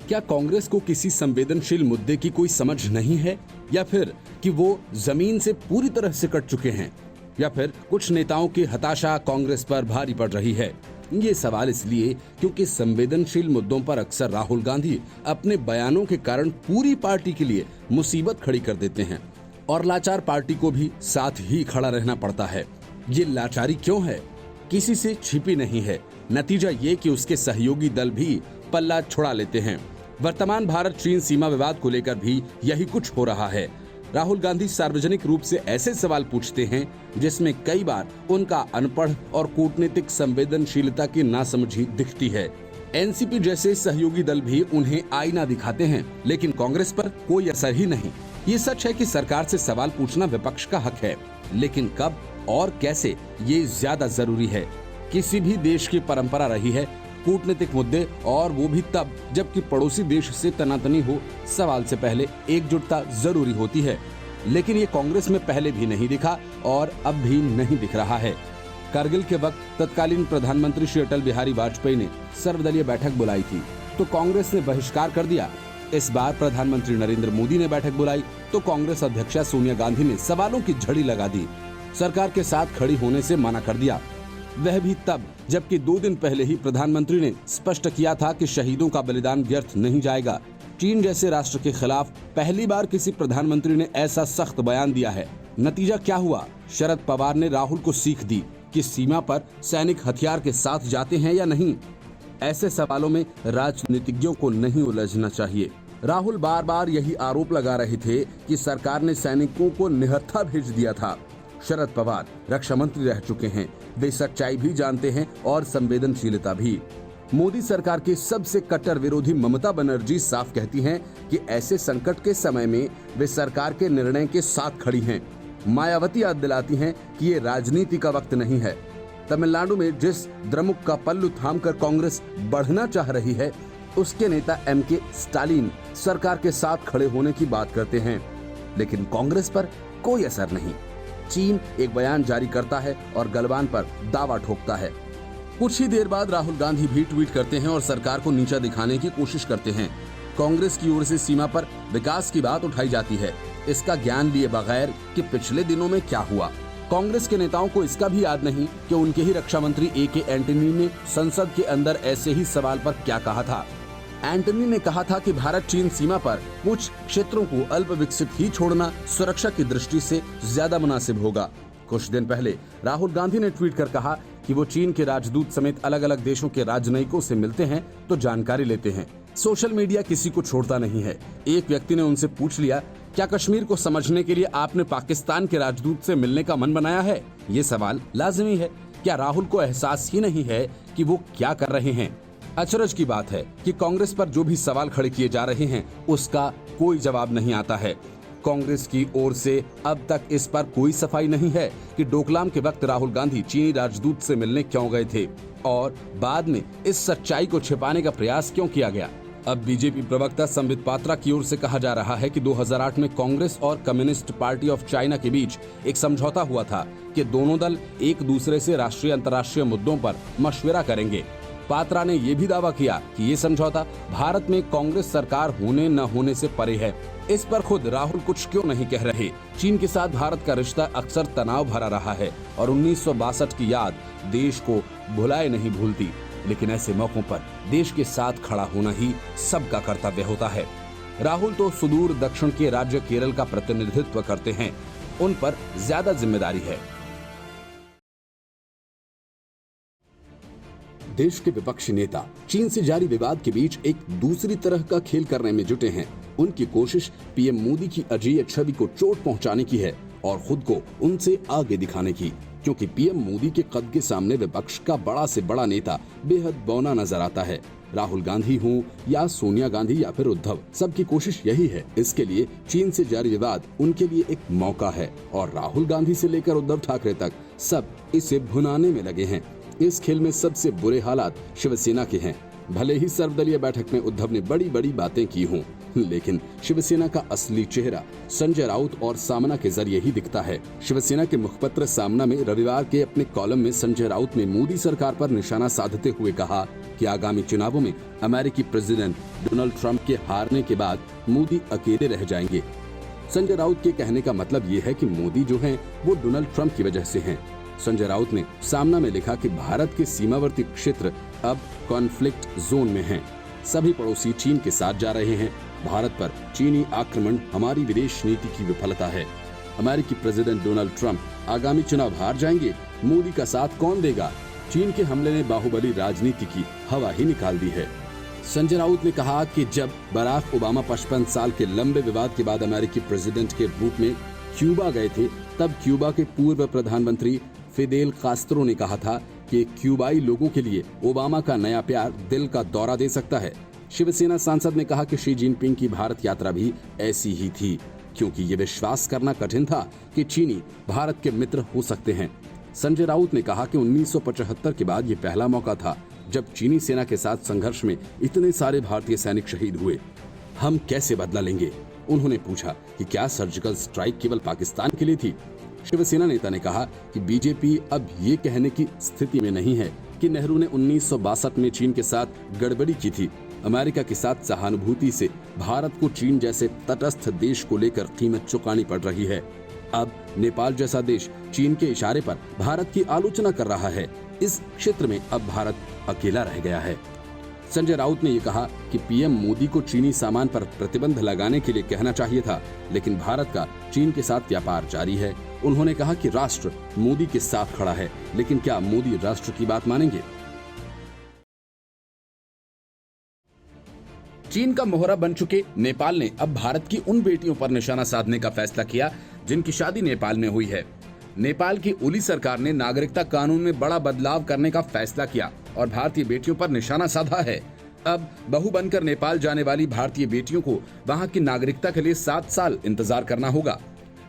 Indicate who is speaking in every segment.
Speaker 1: क्या कांग्रेस को किसी संवेदनशील मुद्दे की कोई समझ नहीं है, या फिर कि वो जमीन से पूरी तरह से कट चुके हैं, या फिर कुछ नेताओं की हताशा कांग्रेस पर भारी पड़ रही है? ये सवाल इसलिए क्योंकि संवेदनशील मुद्दों पर अक्सर राहुल गांधी अपने बयानों के कारण पूरी पार्टी के लिए मुसीबत खड़ी कर देते हैं और लाचार पार्टी को भी साथ ही खड़ा रहना पड़ता है। ये लाचारी क्यों है? किसी से छिपी नहीं है। नतीजा ये कि उसके सहयोगी दल भी पल्ला छुड़ा लेते हैं। वर्तमान भारत चीन सीमा विवाद को लेकर भी यही कुछ हो रहा है। राहुल गांधी सार्वजनिक रूप से ऐसे सवाल पूछते हैं जिसमें कई बार उनका अनपढ़ और कूटनीतिक संवेदनशीलता की नासमझी दिखती है। एनसीपी जैसे सहयोगी दल भी उन्हें आईना दिखाते हैं, लेकिन कांग्रेस पर कोई असर ही नहीं। ये सच है कि सरकार से सवाल पूछना विपक्ष का हक है, लेकिन कब और कैसे ये ज्यादा जरूरी है। किसी भी देश की परंपरा रही है कूटनीतिक मुद्दे, और वो भी तब जबकि पड़ोसी देश से तनातनी हो, सवाल से पहले एकजुटता जरूरी होती है। लेकिन ये कांग्रेस में पहले भी नहीं दिखा और अब भी नहीं दिख रहा है। कारगिल के वक्त तत्कालीन प्रधानमंत्री श्री अटल बिहारी वाजपेयी ने सर्वदलीय बैठक बुलाई थी तो कांग्रेस ने बहिष्कार कर दिया। इस बार प्रधानमंत्री नरेंद्र मोदी ने बैठक बुलाई तो कांग्रेस अध्यक्षा सोनिया गांधी ने सवालों की झड़ी लगा दी, सरकार के साथ खड़ी होने से मना कर दिया। वह भी तब जबकि 2 दिन पहले ही प्रधानमंत्री ने स्पष्ट किया था कि शहीदों का बलिदान व्यर्थ नहीं जाएगा। चीन जैसे राष्ट्र के खिलाफ पहली बार किसी प्रधानमंत्री ने ऐसा सख्त बयान दिया है। नतीजा क्या हुआ? शरद पवार ने राहुल को सीख दी कि सीमा पर सैनिक हथियार के साथ जाते हैं या नहीं। ऐसे सवालों में राजनीतिज्ञों को नहीं उलझना चाहिए। राहुल बार बार यही आरोप लगा रहे थे कि सरकार ने सैनिकों को निहत्था भेज दिया था। शरद पवार रक्षा मंत्री रह चुके हैं, वे सच्चाई भी जानते हैं और संवेदनशीलता भी। मोदी सरकार के सबसे कट्टर विरोधी ममता बनर्जी साफ कहती हैं कि ऐसे संकट के समय में वे सरकार के निर्णय के साथ खड़ी हैं। मायावती याद दिलाती हैं कि ये राजनीति का वक्त नहीं है। तमिलनाडु में जिस द्रमुक का पल्लू थामकर कांग्रेस बढ़ना चाह रही है, उसके नेता एमके स्टालिन सरकार के साथ खड़े होने की बात करते हैं, लेकिन कांग्रेस पर कोई असर नहीं। चीन एक बयान जारी करता है और गलवान पर दावा ठोकता है। कुछ ही देर बाद राहुल गांधी भी ट्वीट करते हैं और सरकार को नीचा दिखाने की कोशिश करते हैं। कांग्रेस की ओर से सीमा पर विकास की बात उठाई जाती है, इसका ज्ञान लिए बगैर कि पिछले दिनों में क्या हुआ। कांग्रेस के नेताओं को इसका भी याद नहीं कि उनके ही रक्षा मंत्री ए.के. एंटनी ने संसद के अंदर ऐसे ही सवाल पर क्या कहा था। एंटनी ने कहा था कि भारत चीन सीमा पर कुछ क्षेत्रों को अल्प विकसित ही छोड़ना सुरक्षा की दृष्टि से ज्यादा मुनासिब होगा। कुछ दिन पहले राहुल गांधी ने ट्वीट कर कहा कि वो चीन के राजदूत समेत अलग अलग देशों के राजनयिकों से मिलते हैं तो जानकारी लेते हैं। सोशल मीडिया किसी को छोड़ता नहीं है। एक व्यक्ति ने उनसे पूछ लिया, क्या कश्मीर को समझने के लिए आपने पाकिस्तान के राजदूत से मिलने का मन बनाया है? ये सवाल लाजमी है। क्या राहुल को एहसास ही नहीं है कि वो क्या कर रहे हैं? अचरज की बात है कि कांग्रेस पर जो भी सवाल खड़े किए जा रहे हैं उसका कोई जवाब नहीं आता है। कांग्रेस की ओर से अब तक इस पर कोई सफाई नहीं है कि डोकलाम के वक्त राहुल गांधी चीनी राजदूत से मिलने क्यों गए थे और बाद में इस सच्चाई को छिपाने का प्रयास क्यों किया गया। अब बीजेपी प्रवक्ता संबित पात्रा की ओर से कहा जा रहा है कि 2008 में कांग्रेस और कम्युनिस्ट पार्टी ऑफ चाइना के बीच एक समझौता हुआ था कि दोनों दल एक दूसरे से राष्ट्रीय अंतर्राष्ट्रीय मुद्दों पर मशविरा करेंगे। पात्रा ने यह भी दावा किया कि ये समझौता भारत में कांग्रेस सरकार होने न होने से परे है। इस पर खुद राहुल कुछ क्यों नहीं कह रहे। चीन के साथ भारत का रिश्ता अक्सर तनाव भरा रहा है और 1962 की याद देश को भुलाए नहीं भूलती, लेकिन ऐसे मौकों पर देश के साथ खड़ा होना ही सबका कर्तव्य होता है। राहुल तो सुदूर दक्षिण के राज्य केरल का प्रतिनिधित्व करते हैं, उन पर ज्यादा जिम्मेदारी है। देश के विपक्षी नेता चीन से जारी विवाद के बीच एक दूसरी तरह का खेल करने में जुटे हैं। उनकी कोशिश पीएम मोदी की अजेय छवि को चोट पहुंचाने की है और खुद को उनसे आगे दिखाने की, क्योंकि पीएम मोदी के कद के सामने विपक्ष का बड़ा से बड़ा नेता बेहद बौना नजर आता है। राहुल गांधी हो या सोनिया गांधी या फिर उद्धव, सबकी कोशिश यही है। इसके लिए चीन से जारी विवाद उनके लिए एक मौका है और राहुल गांधी से लेकर उद्धव ठाकरे तक सब इसे भुनाने में लगे हैं। इस खेल में सबसे बुरे हालात शिवसेना के हैं। भले ही सर्वदलीय बैठक में उद्धव ने बड़ी बड़ी बातें की हों, लेकिन शिवसेना का असली चेहरा संजय राउत और सामना के जरिए ही दिखता है। शिवसेना के मुखपत्र सामना में रविवार के अपने कॉलम में संजय राउत ने मोदी सरकार पर निशाना साधते हुए कहा कि आगामी चुनावों में अमेरिकी प्रेसिडेंट डोनाल्ड ट्रंप के हारने के बाद मोदी अकेले रह जाएंगे। संजय राउत के कहने का मतलब ये है कि मोदी जो हैं वो डोनाल्ड ट्रंप की वजह से हैं। संजय राउत ने सामना में लिखा कि भारत के सीमावर्ती क्षेत्र अब कॉन्फ्लिक्ट जोन में हैं। सभी पड़ोसी चीन के साथ जा रहे हैं। भारत पर चीनी आक्रमण हमारी विदेश नीति की विफलता है। अमेरिकी प्रेसिडेंट डोनाल्ड ट्रंप आगामी चुनाव हार जाएंगे। मोदी का साथ कौन देगा? चीन के हमले ने बाहुबली राजनीति की हवा ही निकाल दी है। संजय राउत ने कहा कि जब बराक ओबामा 55 साल के लंबे विवाद के बाद अमेरिकी प्रेसिडेंट के रूप में क्यूबा गए थे, तब क्यूबा के पूर्व प्रधानमंत्री फिदेल कास्त्रो ने कहा था कि क्यूबाई लोगों के लिए ओबामा का नया प्यार दिल का दौरा दे सकता है। शिवसेना सांसद ने कहा कि शी जिनपिंग की भारत यात्रा भी ऐसी ही थी, क्योंकि ये विश्वास करना कठिन था कि चीनी भारत के मित्र हो सकते हैं। संजय राउत ने कहा कि 1975 के बाद ये पहला मौका था जब चीनी सेना के साथ संघर्ष में इतने सारे भारतीय सैनिक शहीद हुए। हम कैसे बदला लेंगे? उन्होंने पूछा कि क्या सर्जिकल स्ट्राइक केवल पाकिस्तान के लिए थी? शिवसेना नेता ने कहा कि बीजेपी अब ये कहने की स्थिति में नहीं है कि नेहरू ने 1962 में चीन के साथ गड़बड़ी की थी। अमेरिका के साथ सहानुभूति से भारत को चीन जैसे तटस्थ देश को लेकर कीमत चुकानी पड़ रही है। अब नेपाल जैसा देश चीन के इशारे पर भारत की आलोचना कर रहा है। इस क्षेत्र में अब भारत अकेला रह गया है। संजय राउत ने यह कहा कि पीएम मोदी को चीनी सामान पर प्रतिबंध लगाने के लिए कहना चाहिए था, लेकिन भारत का चीन के साथ व्यापार जारी है। उन्होंने कहा कि राष्ट्र मोदी के साथ खड़ा है, लेकिन क्या मोदी राष्ट्र की बात मानेंगे? चीन का मोहरा बन चुके नेपाल ने अब भारत की उन बेटियों पर निशाना साधने का फैसला किया जिनकी शादी नेपाल में हुई है। नेपाल की ओली सरकार ने नागरिकता कानून में बड़ा बदलाव करने का फैसला किया और भारतीय बेटियों पर निशाना साधा है। अब बहू बनकर नेपाल जाने वाली भारतीय बेटियों को वहां की नागरिकता के लिए 7 साल इंतजार करना होगा।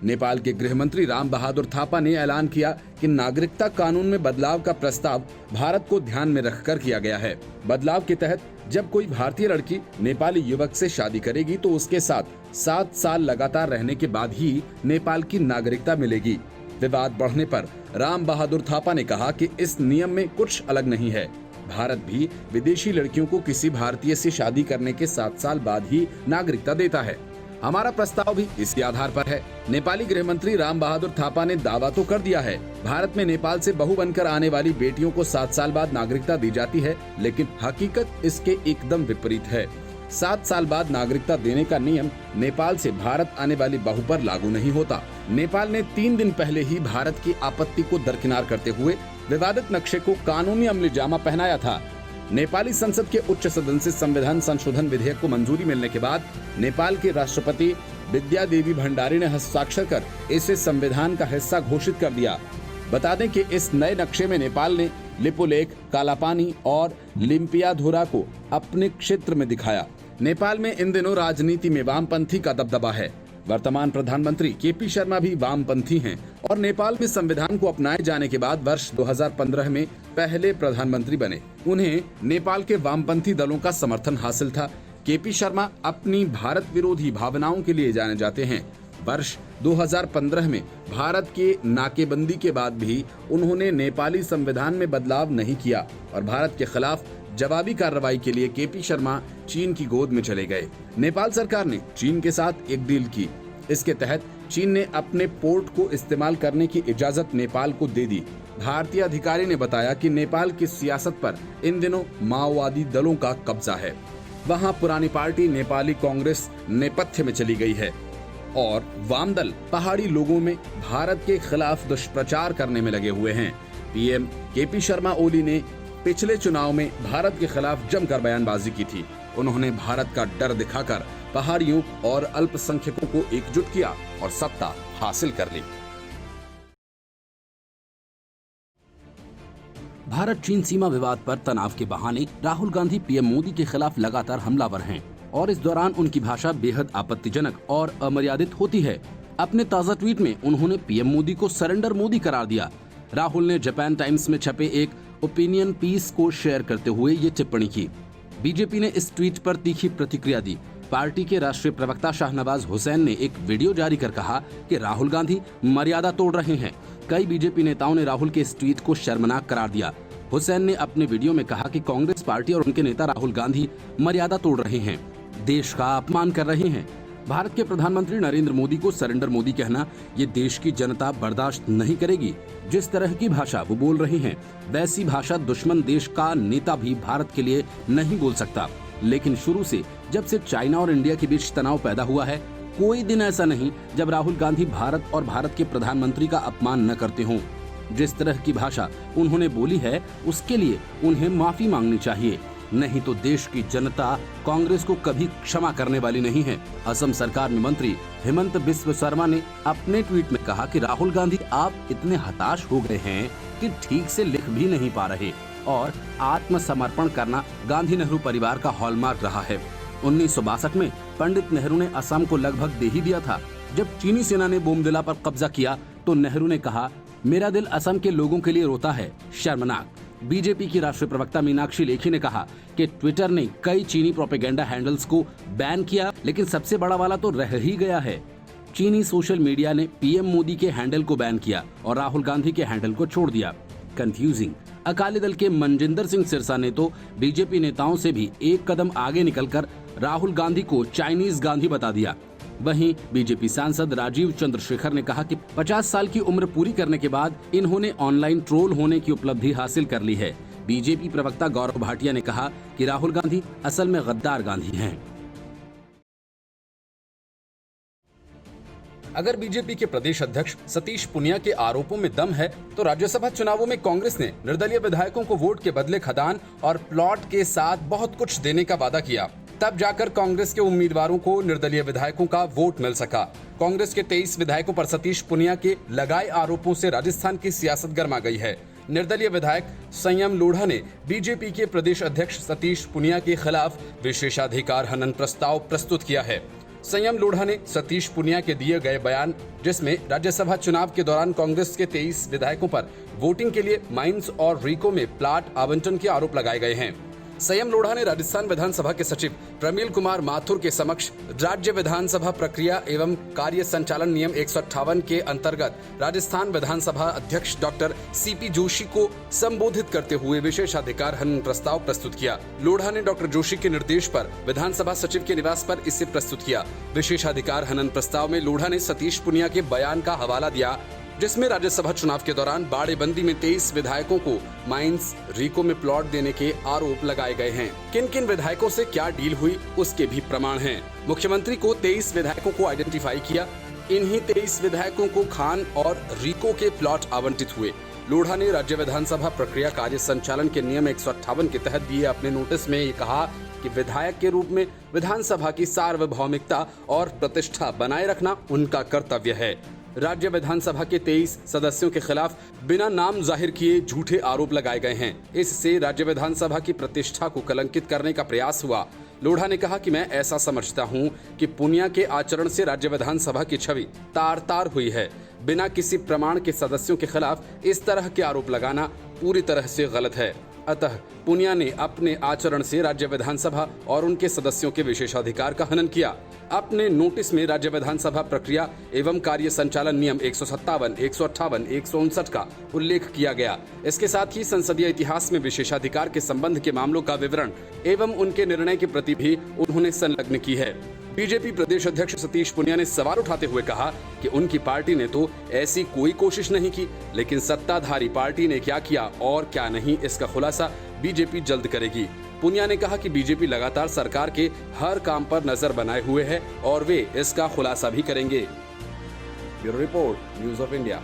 Speaker 1: नेपाल के गृह मंत्री राम बहादुर थापा ने ऐलान किया कि नागरिकता कानून में बदलाव का प्रस्ताव भारत को ध्यान में रखकर किया गया है। बदलाव के तहत जब कोई भारतीय लड़की नेपाली युवक से शादी करेगी तो उसके साथ 7 साल लगातार रहने के बाद ही नेपाल की नागरिकता मिलेगी। विवाद बढ़ने पर राम बहादुर थापा ने कहा कि इस नियम में कुछ अलग नहीं है। भारत भी विदेशी लड़कियों को किसी भारतीय से शादी करने के 7 साल बाद ही नागरिकता देता है। हमारा प्रस्ताव भी इसी आधार पर है। नेपाली गृह मंत्री राम बहादुर थापा ने दावा तो कर दिया है, भारत में नेपाल से बहू बनकर आने वाली बेटियों को 7 साल बाद नागरिकता दी जाती है, लेकिन हकीकत इसके एकदम विपरीत है। 7 साल बाद नागरिकता देने का नियम नेपाल से भारत आने वाली बहू पर लागू नहीं होता। नेपाल ने 3 दिन पहले ही भारत की आपत्ति को दरकिनार करते हुए विवादित नक्शे को कानूनी अमलीजामा पहनाया था। नेपाली संसद के उच्च सदन से संविधान संशोधन विधेयक को मंजूरी मिलने के बाद नेपाल के राष्ट्रपति विद्या देवी भंडारी ने हस्ताक्षर कर इसे संविधान का हिस्सा घोषित कर दिया। बता दें कि इस नए नक्शे में नेपाल ने लिपुलेख, कालापानी और लिम्पियाधुरा को अपने क्षेत्र में दिखाया। नेपाल में इन दिनों राजनीति में वामपंथी का दबदबा है। वर्तमान प्रधानमंत्री केपी शर्मा भी वामपंथी हैं और नेपाल में संविधान को अपनाए जाने के बाद वर्ष 2015 में पहले प्रधानमंत्री बने। उन्हें नेपाल के वामपंथी दलों का समर्थन हासिल था। केपी शर्मा अपनी भारत विरोधी भावनाओं के लिए जाने जाते हैं। वर्ष 2015 में भारत के नाकेबंदी के बाद भी उन्होंने नेपाली संविधान में बदलाव नहीं किया और भारत के खिलाफ जवाबी कार्रवाई के लिए केपी शर्मा चीन की गोद में चले गए। नेपाल सरकार ने चीन के साथ एक डील की। इसके तहत चीन ने अपने पोर्ट को इस्तेमाल करने की इजाजत नेपाल को दे दी। भारतीय अधिकारी ने बताया कि नेपाल की सियासत पर इन दिनों माओवादी दलों का कब्जा है। वहां पुरानी पार्टी नेपाली कांग्रेस नेपथ्य में चली गई है और वाम दल पहाड़ी लोगों में भारत के खिलाफ दुष्प्रचार करने में लगे हुए हैं। पीएम केपी शर्मा ओली ने पिछले चुनाव में भारत के खिलाफ जमकर बयानबाजी की थी। उन्होंने भारत का डर दिखाकर पहाड़ियों और अल्पसंख्यकों को एकजुट किया और सत्ता हासिल कर ली। भारत चीन सीमा विवाद पर तनाव के बहाने राहुल गांधी पीएम मोदी के खिलाफ लगातार हमलावर हैं और इस दौरान उनकी भाषा बेहद आपत्तिजनक और अमर्यादित होती है। अपने ताजा ट्वीट में उन्होंने पीएम मोदी को सरेंडर मोदी करार दिया। राहुल ने जापान टाइम्स में छपे एक ओपिनियन पीस को शेयर करते हुए ये टिप्पणी की। बीजेपी ने इस ट्वीट पर तीखी प्रतिक्रिया दी। पार्टी के राष्ट्रीय प्रवक्ता शाहनवाज हुसैन ने एक वीडियो जारी कर कहा कि राहुल गांधी मर्यादा तोड़ रहे हैं। कई बीजेपी नेताओं ने राहुल के इस ट्वीट को शर्मनाक करार दिया। हुसैन ने अपने वीडियो में कहा कि कांग्रेस पार्टी और उनके नेता राहुल गांधी मर्यादा तोड़ रहे हैं, देश का अपमान कर रहे हैं। भारत के प्रधानमंत्री नरेंद्र मोदी को सरेंडर मोदी कहना ये देश की जनता बर्दाश्त नहीं करेगी। जिस तरह की भाषा वो बोल रहे हैं, वैसी भाषा दुश्मन देश का नेता भी भारत के लिए नहीं बोल सकता। लेकिन शुरू से जब से चाइना और इंडिया के बीच तनाव पैदा हुआ है, कोई दिन ऐसा नहीं जब राहुल गांधी भारत और भारत के प्रधानमंत्री का अपमान न करते हों। जिस तरह की भाषा उन्होंने बोली है, उसके लिए उन्हें माफी मांगनी चाहिए, नहीं तो देश की जनता कांग्रेस को कभी क्षमा करने वाली नहीं है। असम सरकार में मंत्री हेमंत बिस्व शर्मा ने अपने ट्वीट में कहा कि राहुल गांधी आप इतने हताश हो गए हैं कि ठीक से लिख भी नहीं पा रहे और आत्मसमर्पण करना गांधी नेहरू परिवार का हॉलमार्क रहा है। 1962 में पंडित नेहरू ने असम को लगभग दे ही दिया था। जब चीनी सेना ने बोमदिला पर कब्जा किया तो नेहरू ने कहा, मेरा दिल असम के लोगों के लिए रोता है। शर्मनाक। बीजेपी की राष्ट्रीय प्रवक्ता मीनाक्षी लेखी ने कहा कि ट्विटर ने कई चीनी प्रोपेगेंडा हैंडल्स को बैन किया, लेकिन सबसे बड़ा वाला तो रह ही गया है। चीनी सोशल मीडिया ने पीएम मोदी के हैंडल को बैन किया और राहुल गांधी के हैंडल को छोड़ दिया। कंफ्यूजिंग। अकाली दल के मनजिंदर सिंह सिरसा ने तो बीजेपी नेताओं से भी एक कदम आगे निकलकर राहुल गांधी को चाइनीज गांधी बता दिया। वहीं बीजेपी सांसद राजीव चंद्रशेखर ने कहा कि 50 साल की उम्र पूरी करने के बाद इन्होंने ऑनलाइन ट्रोल होने की उपलब्धि हासिल कर ली है। बीजेपी प्रवक्ता गौरव भाटिया ने कहा कि राहुल गांधी असल में गद्दार गांधी हैं। अगर बीजेपी के प्रदेश अध्यक्ष सतीश पुनिया के आरोपों में दम है तो राज्यसभा चुनावों में कांग्रेस ने निर्दलीय विधायकों को वोट के बदले खदान और प्लॉट के साथ बहुत कुछ देने का वादा किया। तब जाकर कांग्रेस के उम्मीदवारों को निर्दलीय विधायकों का वोट मिल सका। कांग्रेस के 23 विधायकों पर सतीश पुनिया के लगाए आरोपों से राजस्थान की सियासत गर्मा गई है। निर्दलीय विधायक संयम लोढ़ा ने बीजेपी के प्रदेश अध्यक्ष सतीश पुनिया के खिलाफ विशेषाधिकार हनन प्रस्ताव प्रस्तुत किया है। संयम लोढ़ा ने सतीश पुनिया के दिए गए बयान, जिसमें राज्यसभा चुनाव के दौरान कांग्रेस के 23 विधायकों पर वोटिंग के लिए माइंस और रीको में प्लाट आवंटन के आरोप लगाए गए हैं। संयम लोढ़ा ने राजस्थान विधानसभा के सचिव प्रमील कुमार माथुर के समक्ष राज्य विधानसभा प्रक्रिया एवं कार्य संचालन नियम 158 के अंतर्गत राजस्थान विधानसभा अध्यक्ष डॉक्टर सीपी जोशी को संबोधित करते हुए विशेषाधिकार हनन प्रस्ताव प्रस्तुत किया। लोढ़ा ने डॉक्टर जोशी के निर्देश पर विधानसभा सचिव के निवास पर इसे प्रस्तुत किया। विशेषाधिकार हनन प्रस्ताव में लोढ़ा ने सतीश पुनिया के बयान का हवाला दिया, जिसमें राज्यसभा चुनाव के दौरान बाड़ेबंदी में 23 विधायकों को माइंस रीको में प्लॉट देने के आरोप लगाए गए हैं। किन किन विधायकों से क्या डील हुई उसके भी प्रमाण हैं। मुख्यमंत्री को 23 विधायकों को आइडेंटिफाई किया। इन्हीं 23 विधायकों को खान और रीको के प्लॉट आवंटित हुए। लोढ़ा ने राज्य विधानसभा प्रक्रिया कार्य संचालन के नियम 158 के तहत दिए अपने नोटिस में ये कहा कि विधायक के रूप में विधानसभा की सार्वभौमिकता और प्रतिष्ठा बनाए रखना उनका कर्तव्य है। राज्य विधानसभा के 23 सदस्यों के खिलाफ बिना नाम जाहिर किए झूठे आरोप लगाए गए हैं। इससे राज्य विधानसभा की प्रतिष्ठा को कलंकित करने का प्रयास हुआ। लोढ़ा ने कहा कि मैं ऐसा समझता हूं कि पुनिया के आचरण से राज्य विधानसभा की छवि तार-तार हुई है। बिना किसी प्रमाण के सदस्यों के खिलाफ इस तरह के आरोप लगाना पूरी तरह से गलत है। अतः पुनिया ने अपने आचरण से राज्य विधानसभा और उनके सदस्यों के विशेषाधिकार का हनन किया। अपने नोटिस में राज्य विधानसभा प्रक्रिया एवं कार्य संचालन नियम 157, 158, 159 का उल्लेख किया गया। इसके साथ ही संसदीय इतिहास में विशेषाधिकार के संबंध के मामलों का विवरण एवं उनके निर्णय के प्रति भी उन्होंने संलग्न की है। बीजेपी प्रदेश अध्यक्ष सतीश पुनिया ने सवाल उठाते हुए कहा कि उनकी पार्टी ने तो ऐसी कोई कोशिश नहीं की, लेकिन सत्ताधारी पार्टी ने क्या किया और क्या नहीं, इसका खुलासा बीजेपी जल्द करेगी। पुनिया ने कहा कि बीजेपी लगातार सरकार के हर काम पर नजर बनाए हुए है और वे इसका खुलासा भी करेंगे। Bureau report, news of India.